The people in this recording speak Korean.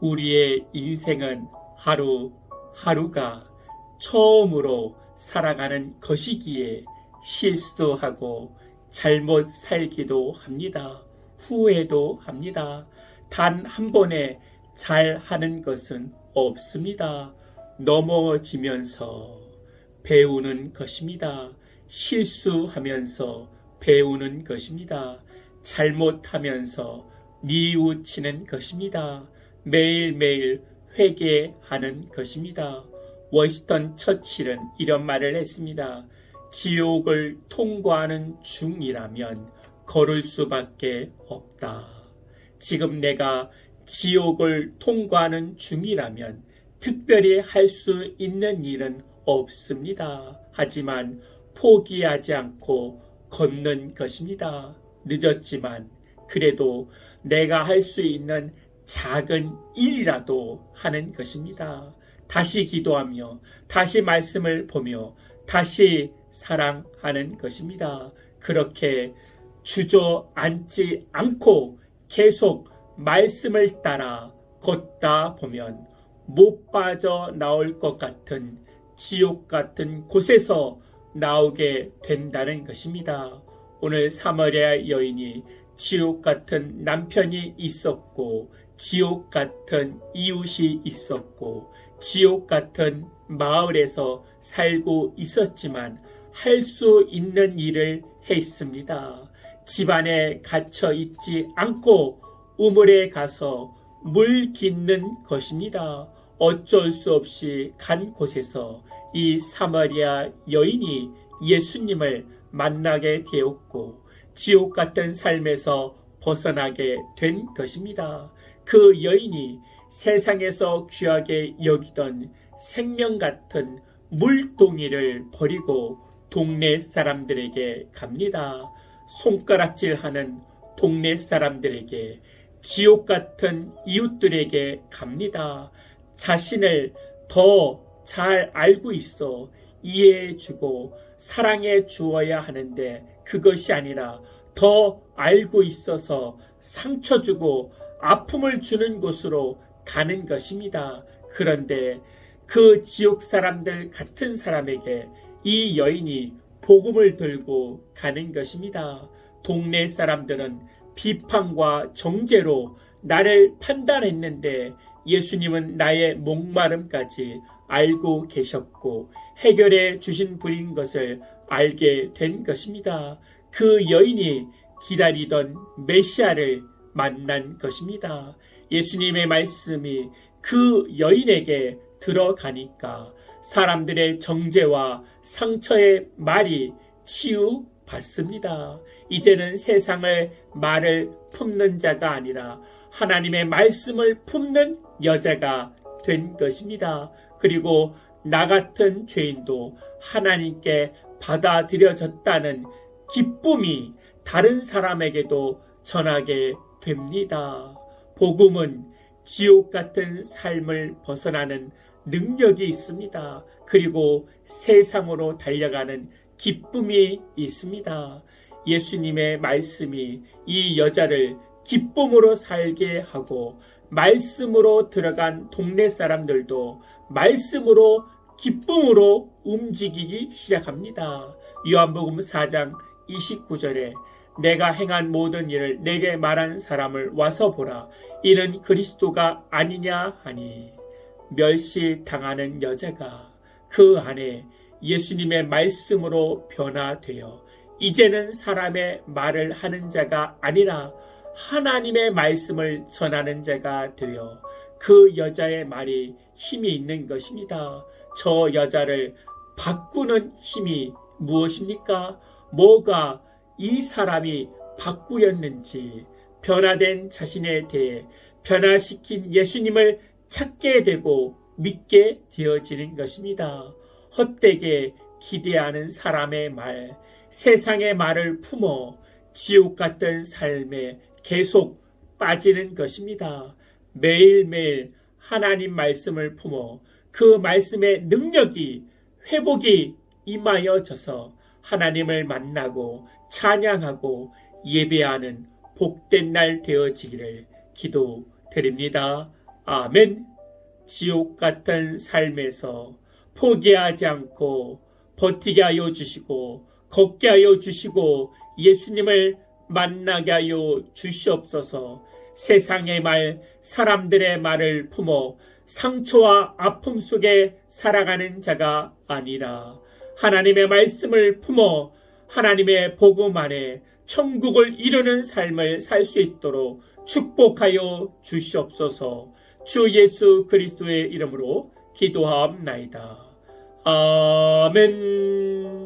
우리의 인생은 하루하루가 처음으로 살아가는 것이기에 실수도 하고 잘못 살기도 합니다. 후회도 합니다. 단 한 번에 잘하는 것은 없습니다. 넘어지면서 배우는 것입니다. 실수하면서 배우는 것입니다. 잘못하면서 뉘우치는 것입니다. 매일매일 회개하는 것입니다. 워스턴 처칠은 이런 말을 했습니다. 지옥을 통과하는 중이라면 걸을 수밖에 없다. 지금 내가 지옥을 통과하는 중이라면 특별히 할 수 있는 일은 없습니다. 하지만 포기하지 않고 걷는 것입니다. 늦었지만 그래도 내가 할 수 있는 작은 일이라도 하는 것입니다. 다시 기도하며 다시 말씀을 보며 다시 사랑하는 것입니다. 그렇게 주저앉지 않고 계속 말씀을 따라 걷다 보면 못 빠져나올 것 같은 지옥 같은 곳에서 나오게 된다는 것입니다. 오늘 사마리아 여인이 지옥 같은 남편이 있었고 지옥 같은 이웃이 있었고 지옥 같은 마을에서 살고 있었지만 할 수 있는 일을 했습니다. 집안에 갇혀 있지 않고 우물에 가서 물 깃는 것입니다. 어쩔 수 없이 간 곳에서 이 사마리아 여인이 예수님을 만나게 되었고 지옥 같은 삶에서 벗어나게 된 것입니다. 그 여인이 세상에서 귀하게 여기던 생명 같은 물동이를 버리고 동네 사람들에게 갑니다. 손가락질하는 동네 사람들에게, 지옥 같은 이웃들에게 갑니다. 자신을 더 잘 알고 있어 이해해주고 사랑해 주어야 하는데 그것이 아니라 더 알고 있어서 상처 주고 아픔을 주는 곳으로 가는 것입니다. 그런데 그 지옥 사람들 같은 사람에게 이 여인이 복음을 들고 가는 것입니다. 동네 사람들은 비판과 정죄로 나를 판단했는데 예수님은 나의 목마름까지 알고 계셨고 해결해 주신 분인 것을 알게 된 것입니다. 그 여인이 기다리던 메시아를 만난 것입니다. 예수님의 말씀이 그 여인에게 들어가니까 사람들의 정죄와 상처의 말이 치유받습니다. 이제는 세상을 말을 품는 자가 아니라 하나님의 말씀을 품는 여자가 된 것입니다. 그리고 나 같은 죄인도 하나님께 받아들여졌다는 기쁨이 다른 사람에게도 전하게 됩니다. 복음은 지옥 같은 삶을 벗어나는 능력이 있습니다. 그리고 세상으로 달려가는 기쁨이 있습니다. 예수님의 말씀이 이 여자를 기쁨으로 살게 하고 말씀으로 들어간 동네 사람들도 말씀으로 기쁨으로 움직이기 시작합니다. 요한복음 4장 29절에 내가 행한 모든 일을 내게 말한 사람을 와서 보라. 이는 그리스도가 아니냐 하니 멸시당하는 여자가 그 안에 예수님의 말씀으로 변화되어 이제는 사람의 말을 하는 자가 아니라 하나님의 말씀을 전하는 자가 되어 그 여자의 말이 힘이 있는 것입니다. 저 여자를 바꾸는 힘이 무엇입니까? 뭐가 이 사람이 바꾸었는지 변화된 자신에 대해 변화시킨 예수님을 찾게 되고 믿게 되어지는 것입니다. 헛되게 기대하는 사람의 말, 세상의 말을 품어 지옥 같은 삶에 계속 빠지는 것입니다. 매일매일 하나님 말씀을 품어 그 말씀의 능력이 회복이 임하여져서 하나님을 만나고 찬양하고 예배하는 복된 날 되어지기를 기도드립니다. 아멘. 지옥 같은 삶에서 포기하지 않고 버티게 하여 주시고 걷게 하여 주시고 예수님을 만나게 하여 주시옵소서. 세상의 말, 사람들의 말을 품어 상처와 아픔 속에 살아가는 자가 아니라 하나님의 말씀을 품어 하나님의 복음 안에 천국을 이루는 삶을 살 수 있도록 축복하여 주시옵소서. 주 예수 그리스도의 이름으로 기도하옵나이다. 아멘.